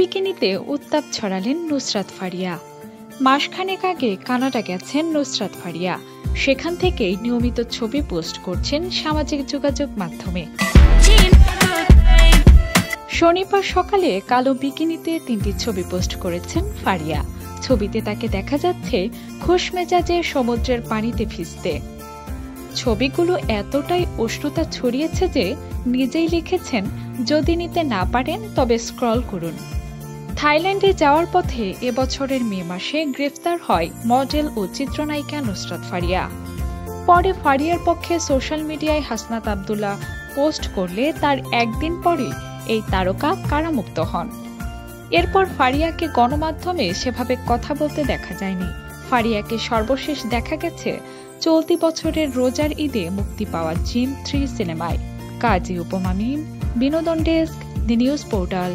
বিকিনিতে উত্তাপ ছড়ালেন নুসরাত ফারিয়া। মাসখানেক আগে কানাডা গেছেন নুসরাত ফারিয়া। সেখান থেকেই নিয়মিত ছবি পোস্ট করছেন সামাজিক যোগাযোগ মাধ্যমে। শনিবার সকালে কালো বিকিনিতে 3টি ছবি পোস্ট করেছেন ফারিয়া। ছবিতে তাকে দেখা যাচ্ছে খোশ মেজাজে সমুদ্রের পানিতে ভিজতে। ছবিগুলো এতটাই উষ্ণতা ছড়িয়েছে যে নিজেই লিখেছেন, যদি নিতে না পারেন তবে স্ক্রল করুন। থাইল্যান্ডে যাওয়ার পথে এবছরের মে মাসে গ্রেফতার হয় মডেল ও চিত্রনায়িকা নুসরাত ফারিয়া। পরে ফারিয়ার পক্ষে সোশ্যাল মিডিয়ায় হাসনাত আব্দুল্লাহ পোস্ট করলে তার একদিন পরে এই তারকা কারামুক্ত হন। এরপর ফারিয়াকে গণমাধ্যমে সেভাবে কথা বলতে দেখা যায়নি। ফারিয়াকে সর্বশেষ দেখা গেছে চলতি বছরের রোজার ঈদে মুক্তি পাওয়া জিন 3 সিনেমায়। কাজী উপমা মিম, বিনোদন ডেস্ক, দি নিউজ পোর্টাল।